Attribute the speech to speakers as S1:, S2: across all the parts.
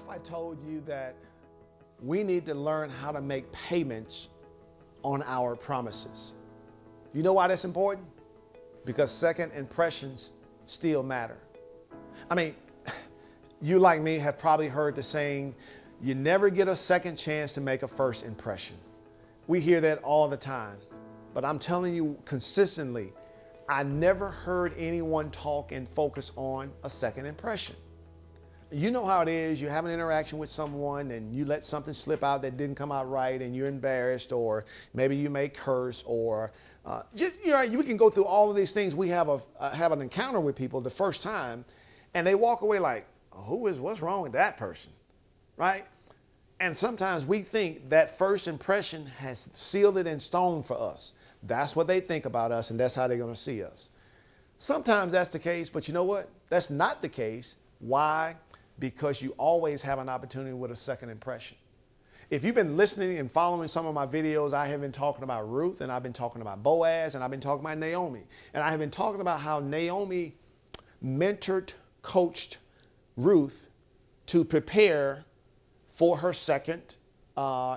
S1: I told you that we need to learn how to make payments on our promises? You know why that's important? Because second impressions still matter. I mean, you like me have probably heard the saying, you never get a second chance to make a first impression. We hear that all the time, but I'm telling you consistently, I never heard anyone talk and focus on a second impression. You know how it is, you have an interaction with someone and you let something slip out that didn't come out right and you're embarrassed, or maybe you may curse, or we can go through all of these things. We have an encounter with people the first time and they walk away like, what's wrong with that person, right? And sometimes we think that first impression has sealed it in stone for us. That's what they think about us and that's how they're going to see us. Sometimes that's the case, but you know what? That's not the case. Why? Because you always have an opportunity with a second impression. If you've been listening and following some of my videos, I have been talking about Ruth, and I've been talking about Boaz, and I've been talking about Naomi. And I have been talking about how Naomi mentored, coached Ruth to prepare for her second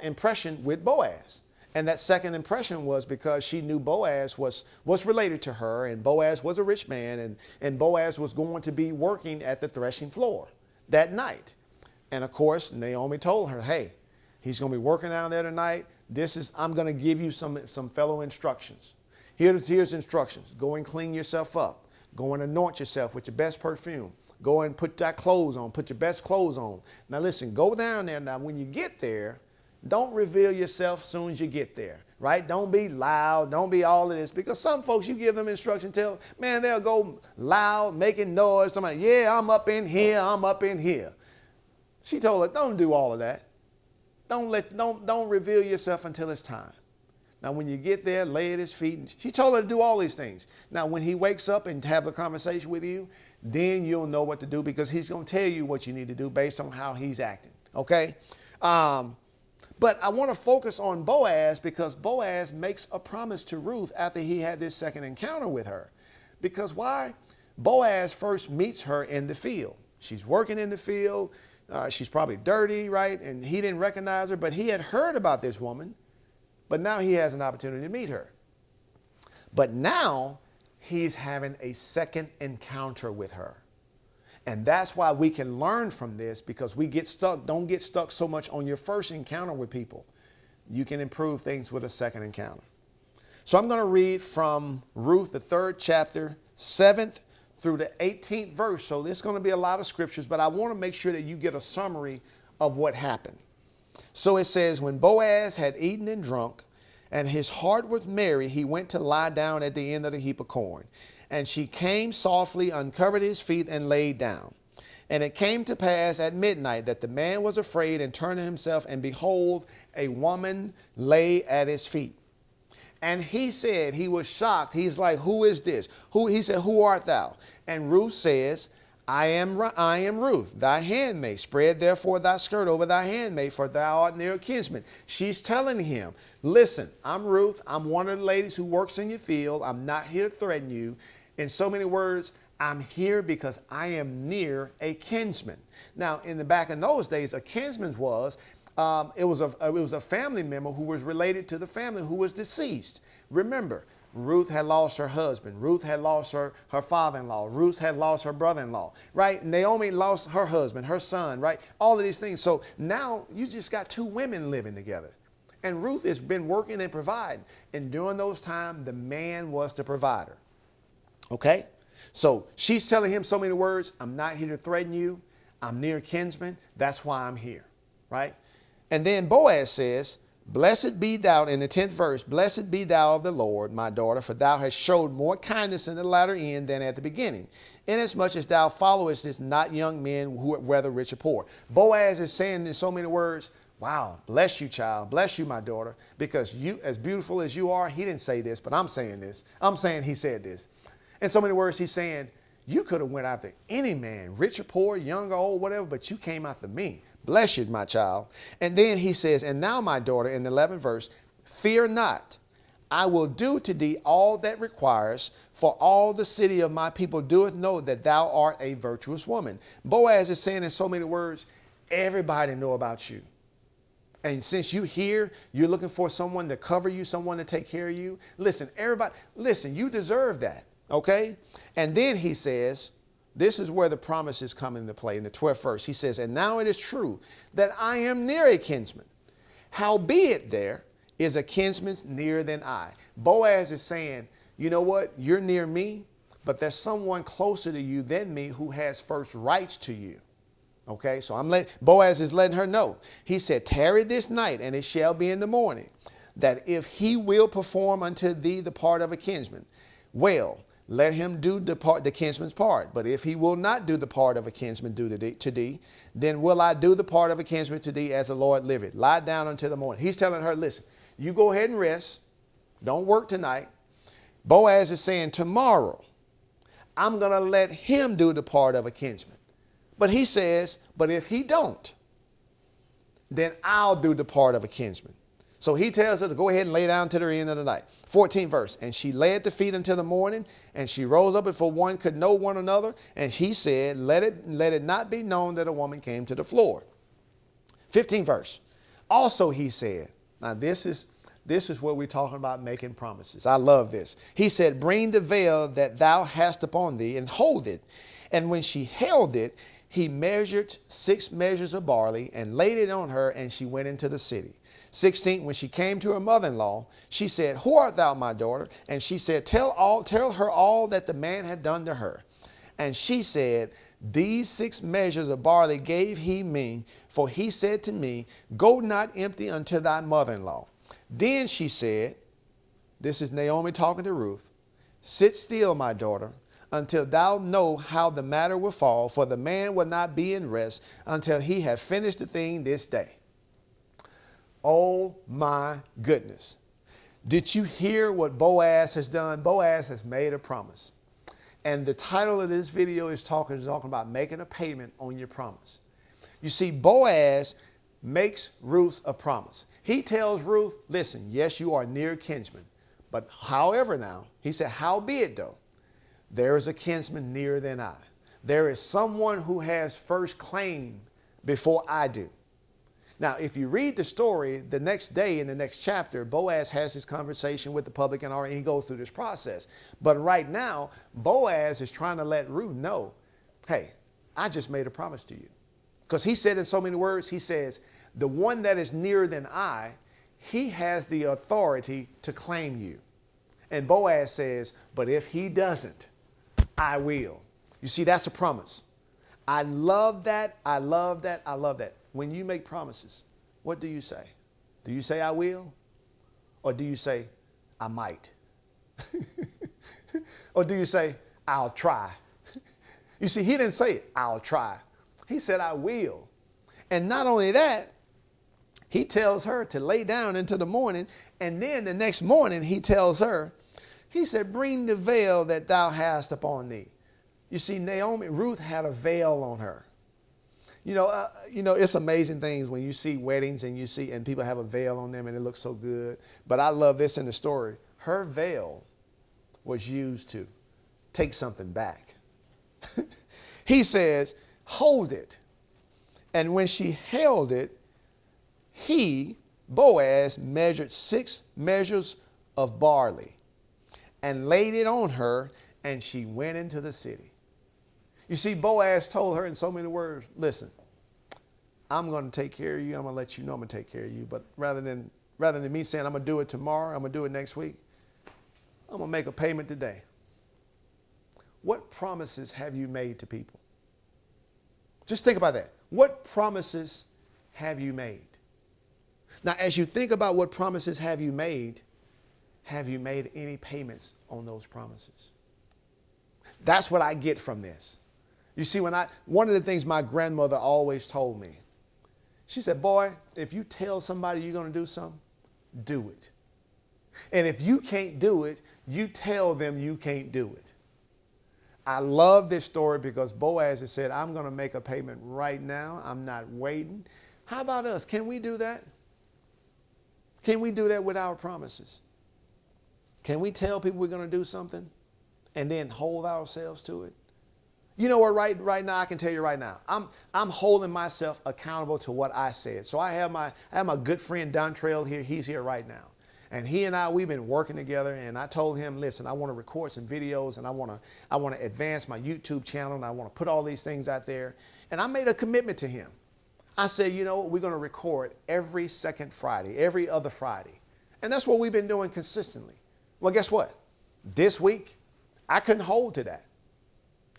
S1: impression with Boaz. And that second impression was because she knew Boaz was related to her, and Boaz was a rich man, and Boaz was going to be working at the threshing floor that night. And of course, Naomi told her, hey, he's going to be working down there tonight. I'm going to give you some fellow instructions. Here's instructions. Go and clean yourself up. Go and anoint yourself with your best perfume. Go and put that clothes on. Put your best clothes on. Now listen, go down there. Now when you get there, don't reveal yourself as soon as you get there, right? Don't be loud. Don't be all of this. Because some folks, you give them instruction, they'll go loud, making noise. I'm like, yeah, I'm up in here. I'm up in here. She told her, don't do all of that. Don't reveal yourself until it's time. Now, when you get there, lay at his feet. And she told her to do all these things. Now, when he wakes up and have a conversation with you, then you'll know what to do, because he's going to tell you what you need to do based on how he's acting. Okay? But I want to focus on Boaz, because Boaz makes a promise to Ruth after he had this second encounter with her. Because why? Boaz first meets her in the field. She's working in the field. She's probably dirty, right? And he didn't recognize her, but he had heard about this woman. But now he has an opportunity to meet her. But now he's having a second encounter with her. And that's why we can learn from this, because we get stuck. Don't get stuck so much on your first encounter with people. You can improve things with a second encounter. So I'm going to read from Ruth, the 3rd chapter, 7th through the 18th verse. So there's going to be a lot of scriptures, but I want to make sure that you get a summary of what happened. So it says, when Boaz had eaten and drunk, and his heart was merry, he went to lie down at the end of the heap of corn. And she came softly, uncovered his feet, and laid down. And it came to pass at midnight that the man was afraid and turned himself, and behold, a woman lay at his feet. And he said, he was shocked. He's like, who is this? He said, who art thou? And Ruth says, I am Ruth, thy handmaid. Spread therefore thy skirt over thy handmaid, for thou art near a kinsman. She's telling him, listen, I'm Ruth. I'm one of the ladies who works in your field. I'm not here to threaten you. In so many words, I'm here because I am near a kinsman. Now, in the back in those days, a kinsman was a family member who was related to the family who was deceased. Remember, Ruth had lost her husband. Ruth had lost her father-in-law. Ruth had lost her brother-in-law, right? Naomi lost her husband, her son, right? All of these things. So now you just got two women living together. And Ruth has been working and providing. And during those times, the man was the provider. Okay? So she's telling him so many words. I'm not here to threaten you. I'm near kinsman. That's why I'm here, right? And then Boaz says, blessed be thou, in the 10th verse, blessed be thou of the Lord, my daughter, for thou hast showed more kindness in the latter end than at the beginning, inasmuch as thou followest this not young men, whether rich or poor. Boaz is saying in so many words, wow, bless you, child. Bless you, my daughter, because you, as beautiful as you are, he didn't say this, but I'm saying this. I'm saying he said this. In so many words, he's saying, you could have went after any man, rich or poor, young or old, whatever, but you came after me. Bless you, my child. And then he says, and now, my daughter, in the 11th verse, fear not. I will do to thee all that requires, for all the city of my people doeth know that thou art a virtuous woman. Boaz is saying in so many words, everybody know about you. And since you here, you're looking for someone to cover you, someone to take care of you. Listen, everybody, listen, you deserve that, okay? And then he says, this is where the promises come into play in the 12th verse. He says, and now it is true that I am near a kinsman. Howbeit there is a kinsman nearer than I. Boaz is saying, you know what? You're near me, but there's someone closer to you than me who has first rights to you. Okay, so Boaz is letting her know. He said, tarry this night, and it shall be in the morning, that if he will perform unto thee the part of a kinsman, well, let him do the kinsman's part. But if he will not do the part of a kinsman to thee, then will I do the part of a kinsman to thee as the Lord liveth. Lie down until the morning. He's telling her, listen, you go ahead and rest. Don't work tonight. Boaz is saying, tomorrow, I'm going to let him do the part of a kinsman. But he says, but if he don't, then I'll do the part of a kinsman. So he tells her to go ahead and lay down to the end of the night. 14th verse. And she lay at the feet until the morning, and she rose up before one could know one another. And he said, let it not be known that a woman came to the floor. 15th verse. Also he said, now this is where we're talking about making promises. I love this. He said, bring the veil that thou hast upon thee and hold it. And when she held it, he measured 6 measures of barley and laid it on her, and she went into the city. 16, when she came to her mother-in-law, she said, who art thou, my daughter? And she said, tell her all that the man had done to her. And she said, these 6 measures of barley gave he me, for he said to me, go not empty unto thy mother-in-law. Then she said, this is Naomi talking to Ruth, sit still, my daughter, until thou know how the matter will fall, for the man will not be in rest until he have finished the thing this day. Oh my goodness. Did you hear what Boaz has done? Boaz has made a promise. And the title of this video is talking about making a payment on your promise. You see, Boaz makes Ruth a promise. He tells Ruth, listen, yes, you are near kinsman. But however now, he said, howbeit though, there is a kinsman nearer than I. There is someone who has first claim before I do. Now, if you read the story, the next day in the next chapter, Boaz has his conversation with the publican, and he goes through this process. But right now, Boaz is trying to let Ruth know, hey, I just made a promise to you. Because he said in so many words, he says, the one that is nearer than I, he has the authority to claim you. And Boaz says, but if he doesn't, I will. You see, that's a promise. I love that. I love that. I love that. When you make promises, what do you say? Do you say I will? Or do you say I might? Or do you say I'll try? You see, he didn't say I'll try. He said I will. And not only that, he tells her to lay down into the morning. And then the next morning he tells her, he said, bring the veil that thou hast upon thee. You see, Ruth had a veil on her. You know, it's amazing things when you see weddings and people have a veil on them and it looks so good. But I love this in the story. Her veil was used to take something back. He says, hold it. And when she held it, Boaz, measured 6 measures of barley and laid it on her, and she went into the city. You see, Boaz told her in so many words, listen, I'm going to take care of you. I'm going to let you know I'm going to take care of you. But rather than me saying I'm going to do it tomorrow, I'm going to do it next week, I'm going to make a payment today. What promises have you made to people? Just think about that. What promises have you made? Now, as you think about what promises have you made any payments on those promises? That's what I get from this. You see, one of the things my grandmother always told me, she said, boy, if you tell somebody you're going to do something, do it. And if you can't do it, you tell them you can't do it. I love this story because Boaz has said, I'm going to make a payment right now. I'm not waiting. How about us? Can we do that? Can we do that with our promises? Can we tell people we're going to do something and then hold ourselves to it? You know what, right now, I can tell you right now, I'm holding myself accountable to what I said. So I have my good friend Dontrell here. He's here right now. And he and we've been working together, and I told him, listen, I want to record some videos, and I want to advance my YouTube channel, and I want to put all these things out there. And I made a commitment to him. I said, you know what, we're going to record every second Friday, every other Friday. And that's what we've been doing consistently. Well, guess what? This week, I couldn't hold to that.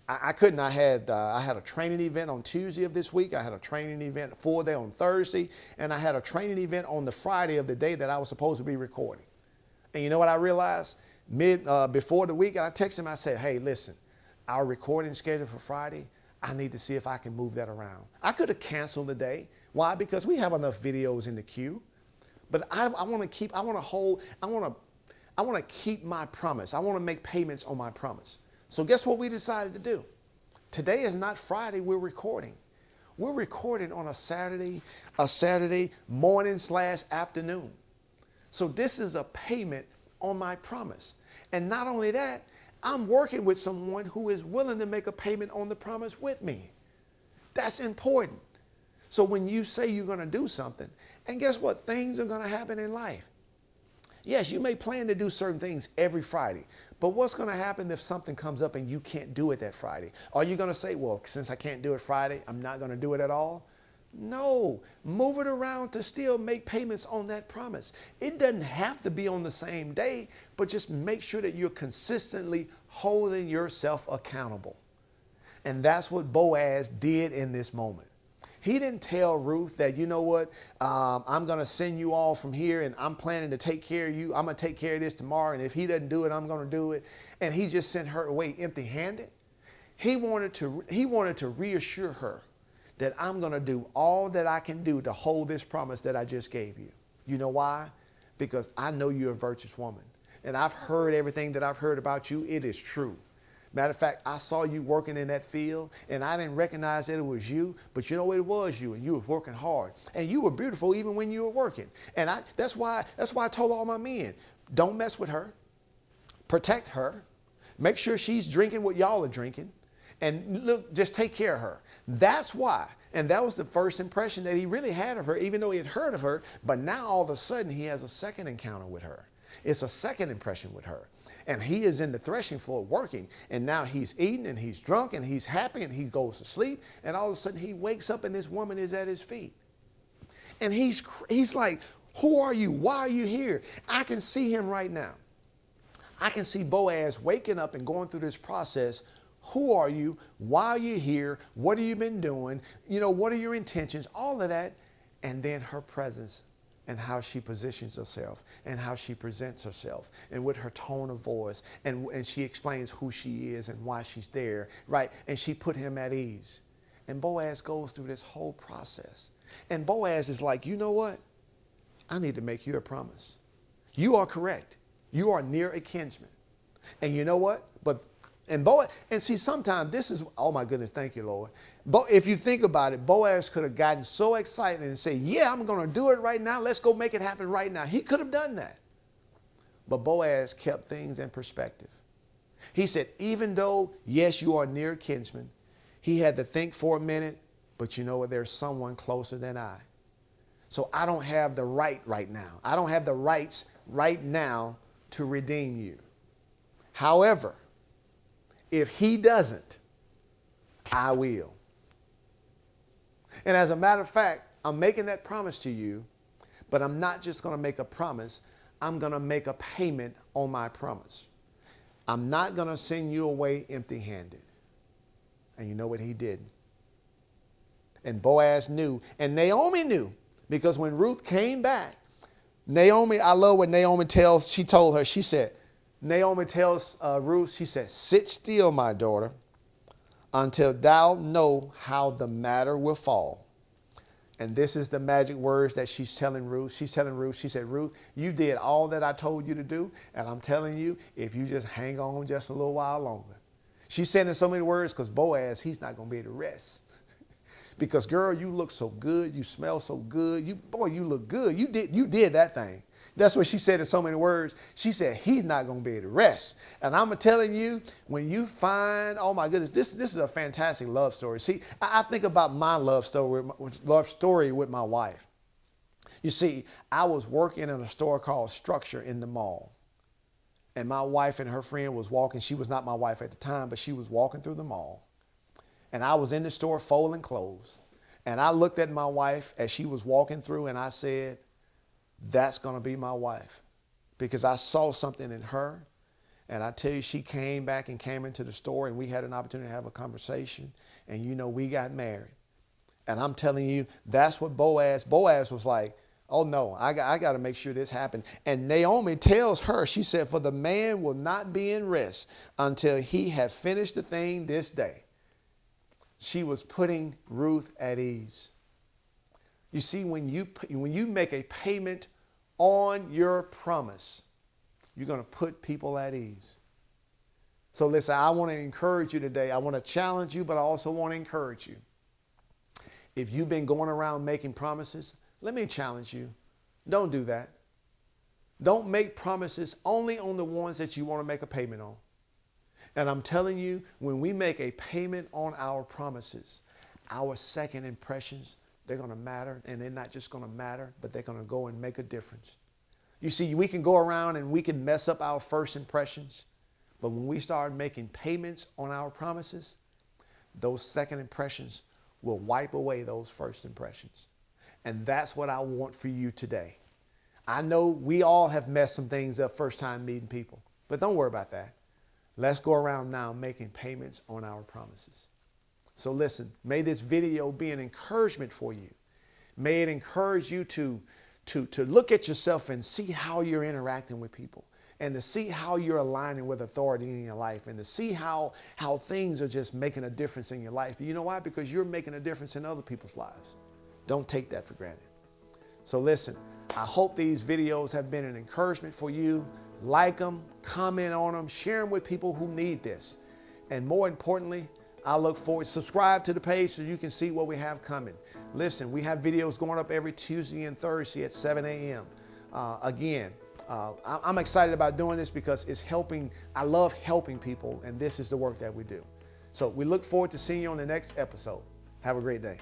S1: I couldn't. I had a training event on Tuesday of this week. I had a training event full day on Thursday, and I had a training event on the Friday of the day that I was supposed to be recording. And you know what I realized? Before the week, and I texted him, I said, hey, listen, our recording schedule for Friday, I need to see if I can move that around. I could have canceled the day. Why? Because we have enough videos in the queue. But I want to keep my promise. I want to make payments on my promise. So guess what we decided to do? Today is not Friday, we're recording. We're recording on a Saturday morning / afternoon. So this is a payment on my promise. And not only that, I'm working with someone who is willing to make a payment on the promise with me. That's important. So when you say you're going to do something, and guess what? Things are going to happen in life. Yes, you may plan to do certain things every Friday, but what's going to happen if something comes up and you can't do it that Friday? Are you going to say, well, since I can't do it Friday, I'm not going to do it at all? No, move it around to still make payments on that promise. It doesn't have to be on the same day, but just make sure that you're consistently holding yourself accountable. And that's what Boaz did in this moment. He didn't tell Ruth that, you know what, I'm going to send you all from here and I'm planning to take care of you. I'm going to take care of this tomorrow. And if he doesn't do it, I'm going to do it. And he just sent her away empty-handed. He wanted to reassure her that I'm going to do all that I can do to hold this promise that I just gave you. You know why? Because I know you're a virtuous woman. And I've heard everything that I've heard about you. It is true. Matter of fact, I saw you working in that field, and I didn't recognize that it was you, but you know it was you, and you were working hard. And you were beautiful even when you were working. And that's why I told all my men, don't mess with her. Protect her. Make sure she's drinking what y'all are drinking. And look, just take care of her. That's why. And that was the first impression that he really had of her, even though he had heard of her. But now all of a sudden he has a second encounter with her. It's a second impression with her. And he is in the threshing floor working. And now he's eating and he's drunk and he's happy and he goes to sleep. And all of a sudden he wakes up and this woman is at his feet. And he's like, who are you? Why are you here? I can see him right now. I can see Boaz waking up and going through this process. Who are you? Why are you here? What have you been doing? You know, what are your intentions? All of that. And then her presence and how she positions herself and how she presents herself and with her tone of voice. And she explains who she is and why she's there, right? And she put him at ease. And Boaz goes through this whole process. And Boaz is like, you know what? I need to make you a promise. You are correct. You are near a kinsman. And you know what? And see, sometimes this is, oh my goodness, thank you, Lord. But if you think about it, Boaz could have gotten so excited and say, yeah, I'm going to do it right now. Let's go make it happen right now. He could have done that. But Boaz kept things in perspective. He said, even though, yes, you are near kinsman, he had to think for a minute, but you know what? There's someone closer than I. So I don't have the right now. I don't have the rights right now to redeem you. However, if he doesn't, I will. And as a matter of fact, I'm making that promise to you, but I'm not just going to make a promise. I'm going to make a payment on my promise. I'm not going to send you away empty-handed. And you know what he did? And Boaz knew, and Naomi knew, because when Ruth came back, Naomi, I love what Naomi told her, she said, Naomi tells Ruth, she says, sit still, my daughter, until thou know how the matter will fall. And this is the magic words that she's telling Ruth. She's telling Ruth, she said, Ruth, you did all that I told you to do. And I'm telling you, if you just hang on just a little while longer. She's saying in so many words because Boaz, he's not going to be able to rest. Because, girl, you look so good. You smell so good. You look good. You did that thing. That's what she said in so many words. She said, he's not going to be able to rest. And I'm telling you, when you find, oh my goodness, this is a fantastic love story. See, I think about my love story with my wife. You see, I was working in a store called Structure in the mall. And my wife and her friend was walking. She was not my wife at the time, but she was walking through the mall. And I was in the store folding clothes. And I looked at my wife as she was walking through, and I said, that's going to be my wife. Because I saw something in her. And I tell you, she came back and came into the store, and we had an opportunity to have a conversation. And you know, we got married. And I'm telling you, that's what Boaz was like, oh no, I got to make sure this happened. And Naomi tells her, she said, for the man will not be in rest until he have finished the thing this day. She was putting Ruth at ease. You see, when you make a payment on your promise, you're going to put people at ease. So listen, I want to encourage you today. I want to challenge you, but I also want to encourage you. If you've been going around making promises, let me challenge you. Don't do that. Don't make promises only on the ones that you want to make a payment on. And I'm telling you, when we make a payment on our promises, our second impressions, they're going to matter. And they're not just going to matter, but they're going to go and make a difference. You see, we can go around and we can mess up our first impressions. But when we start making payments on our promises, those second impressions will wipe away those first impressions. And that's what I want for you today. I know we all have messed some things up first time meeting people, but don't worry about that. Let's go around now making payments on our promises. So listen, may this video be an encouragement for you. May it encourage you to look at yourself and see how you're interacting with people, and to see how you're aligning with authority in your life, and to see how things are just making a difference in your life. You know why? Because you're making a difference in other people's lives. Don't take that for granted. So listen, I hope these videos have been an encouragement for you. Like them, comment on them, share them with people who need this. And more importantly, I look forward, subscribe to the page so you can see what we have coming. Listen, we have videos going up every Tuesday and Thursday at 7 a.m. I'm excited about doing this because it's helping. I love helping people, and this is the work that we do. So we look forward to seeing you on the next episode. Have a great day.